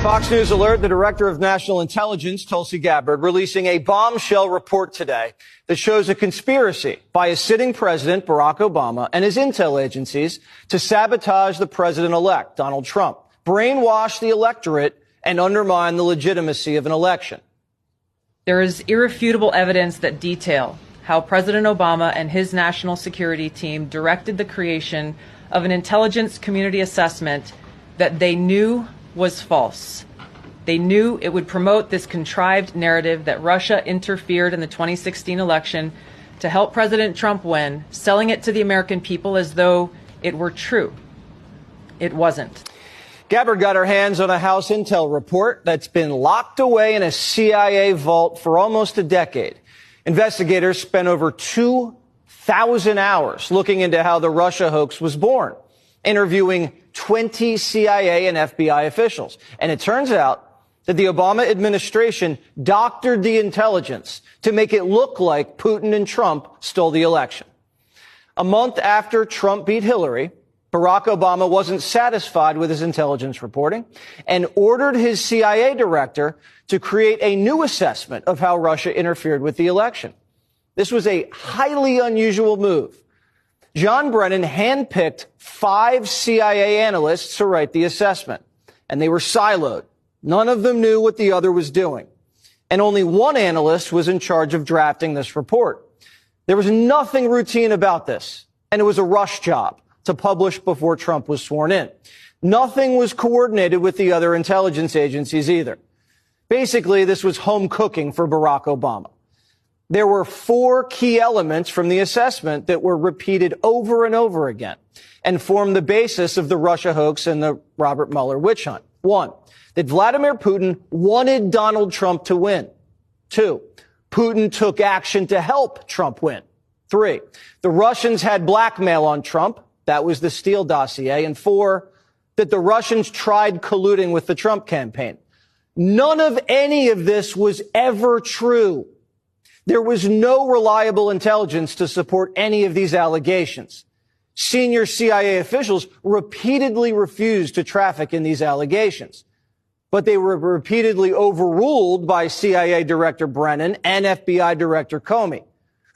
Fox News alert, the director of national intelligence, Tulsi Gabbard, releasing a bombshell report today that shows a conspiracy by a sitting president, Barack Obama, and his intel agencies to sabotage the president-elect, Donald Trump, brainwash the electorate, and undermine the legitimacy of an election. There is irrefutable evidence that detail how President Obama and his national security team directed the creation of an intelligence community assessment that they knew was false. They knew it would promote this contrived narrative that Russia interfered in the 2016 election to help President Trump win, selling it to the American people as though it were true. It wasn't. Gabbard got her hands on a House intel report that's been locked away in a CIA vault for almost a decade. Investigators spent over 2,000 hours looking into how the Russia hoax was born, interviewing 20 CIA and FBI officials. And it turns out that the Obama administration doctored the intelligence to make it look like Putin and Trump stole the election. A month after Trump beat Hillary, Barack Obama wasn't satisfied with his intelligence reporting and ordered his CIA director to create a new assessment of how Russia interfered with the election. This was a highly unusual move. John Brennan handpicked 5 CIA analysts to write the assessment, and they were siloed. None of them knew what the other was doing. And only one analyst was in charge of drafting this report. There was nothing routine about this, and it was a rush job to publish before Trump was sworn in. Nothing was coordinated with the other intelligence agencies either. Basically, this was home cooking for Barack Obama. There were 4 key elements from the assessment that were repeated over and over again and formed the basis of the Russia hoax and the Robert Mueller witch hunt. 1, that Vladimir Putin wanted Donald Trump to win. 2, Putin took action to help Trump win. 3, the Russians had blackmail on Trump. That was the Steele dossier. And 4, that the Russians tried colluding with the Trump campaign. None of any of this was ever true. There was no reliable intelligence to support any of these allegations. Senior CIA officials repeatedly refused to traffic in these allegations, but they were repeatedly overruled by CIA Director Brennan and FBI Director Comey,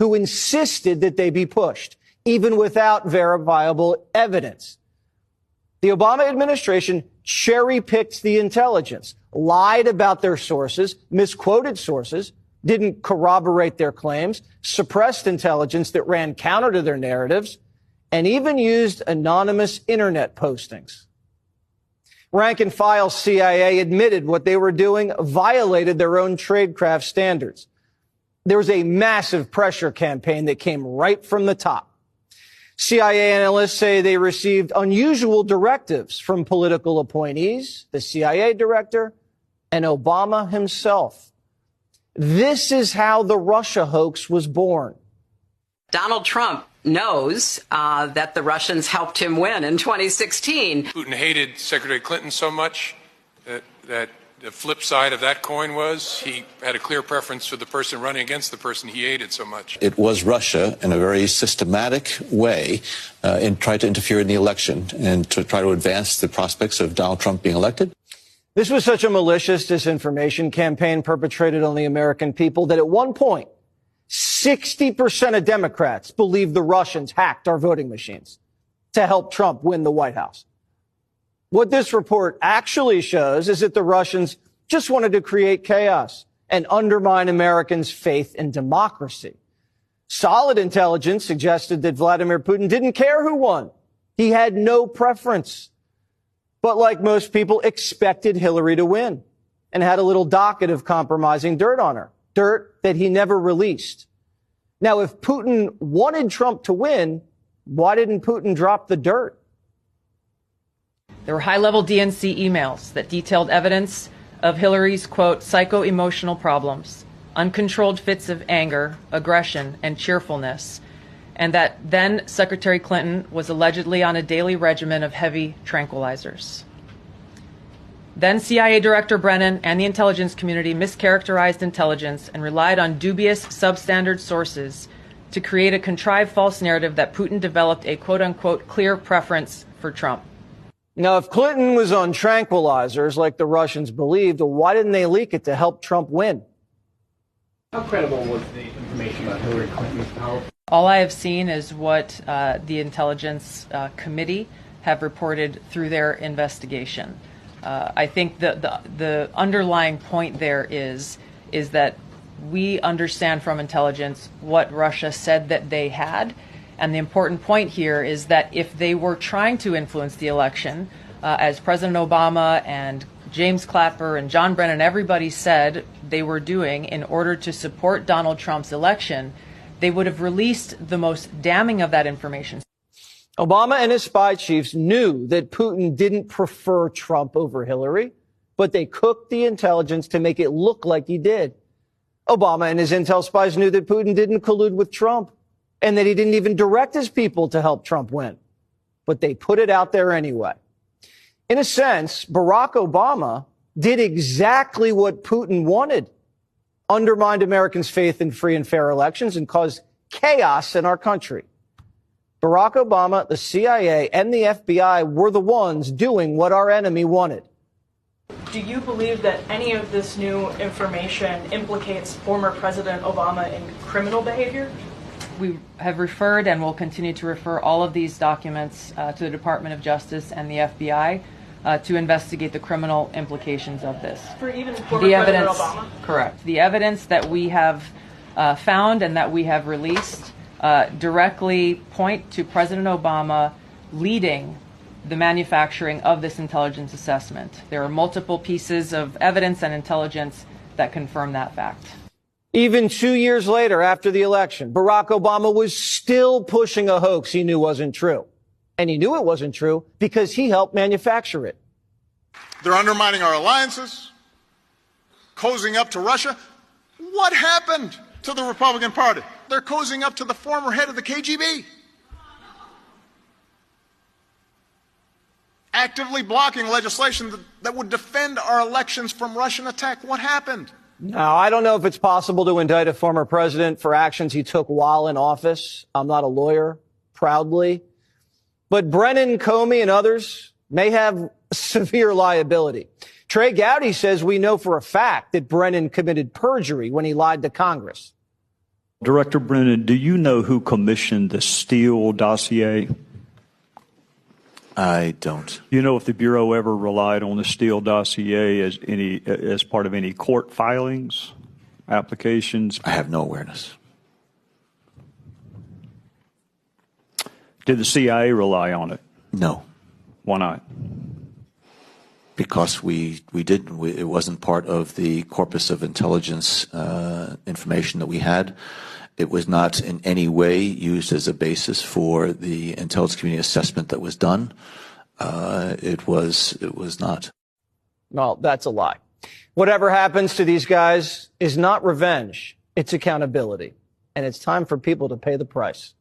who insisted that they be pushed, even without verifiable evidence. The Obama administration cherry-picked the intelligence, lied about their sources, misquoted sources, didn't corroborate their claims, suppressed intelligence that ran counter to their narratives, and even used anonymous internet postings. Rank and file CIA admitted what they were doing violated their own tradecraft standards. There was a massive pressure campaign that came right from the top. CIA analysts say they received unusual directives from political appointees, the CIA director, and Obama himself. This is how the Russia hoax was born. Donald Trump knows that the Russians helped him win in 2016. Putin hated Secretary Clinton so much that the flip side of that coin was he had a clear preference for the person running against the person he hated so much. It was Russia in a very systematic way tried to interfere in the election and to try to advance the prospects of Donald Trump being elected. This was such a malicious disinformation campaign perpetrated on the American people that at one point, 60% of Democrats believed the Russians hacked our voting machines to help Trump win the White House. What this report actually shows is that the Russians just wanted to create chaos and undermine Americans' faith in democracy. Solid intelligence suggested that Vladimir Putin didn't care who won. He had no preference. But like most people, expected Hillary to win and had a little docket of compromising dirt on her, dirt that he never released. Now, if Putin wanted Trump to win, why didn't Putin drop the dirt? There were high-level DNC emails that detailed evidence of Hillary's, quote, psycho-emotional problems, uncontrolled fits of anger, aggression, and cheerfulness, and that then Secretary Clinton was allegedly on a daily regimen of heavy tranquilizers. Then CIA Director Brennan and the intelligence community mischaracterized intelligence and relied on dubious substandard sources to create a contrived false narrative that Putin developed a quote-unquote clear preference for Trump. Now, if Clinton was on tranquilizers like the Russians believed, why didn't they leak it to help Trump win? How credible was the information about Hillary Clinton's power? All I have seen is what the Intelligence Committee have reported through their investigation. I think the underlying point there is that we understand from intelligence what Russia said that they had. And the important point here is that if they were trying to influence the election, as President Obama and James Clapper and John Brennan, everybody said they were doing in order to support Donald Trump's election, they would have released the most damning of that information. Obama and his spy chiefs knew that Putin didn't prefer Trump over Hillary, but they cooked the intelligence to make it look like he did. Obama and his intel spies knew that Putin didn't collude with Trump and that he didn't even direct his people to help Trump win. But they put it out there anyway. In a sense, Barack Obama did exactly what Putin wanted, undermined Americans' faith in free and fair elections and caused chaos in our country. Barack Obama, the CIA, and the FBI were the ones doing what our enemy wanted. Do you believe that any of this new information implicates former President Obama in criminal behavior? We have referred and will continue to refer all of these documents to the Department of Justice and the FBI to investigate the criminal implications of this. For even former President Obama? Correct. The evidence that we have found and that we have released directly point to President Obama leading the manufacturing of this intelligence assessment. There are multiple pieces of evidence and intelligence that confirm that fact. Even 2 years later, after the election, Barack Obama was still pushing a hoax he knew wasn't true. And he knew it wasn't true because he helped manufacture it. They're undermining our alliances, cozying up to Russia. What happened to the Republican Party? They're cozying up to the former head of the KGB. Actively blocking legislation that would defend our elections from Russian attack. What happened? Now, I don't know if it's possible to indict a former president for actions he took while in office. I'm not a lawyer, proudly. But Brennan, Comey, and others may have severe liability. Trey Gowdy says we know for a fact that Brennan committed perjury when he lied to Congress. Director Brennan, do you know who commissioned the Steele dossier? I don't. You know if the Bureau ever relied on the Steele dossier as part of any court filings, applications? I have no awareness. Did the CIA rely on it? No. Why not? Because we didn't. It wasn't part of the corpus of intelligence information that we had. It was not in any way used as a basis for the intelligence community assessment that was done. It was not. Well, that's a lie. Whatever happens to these guys is not revenge. It's accountability. And it's time for people to pay the price.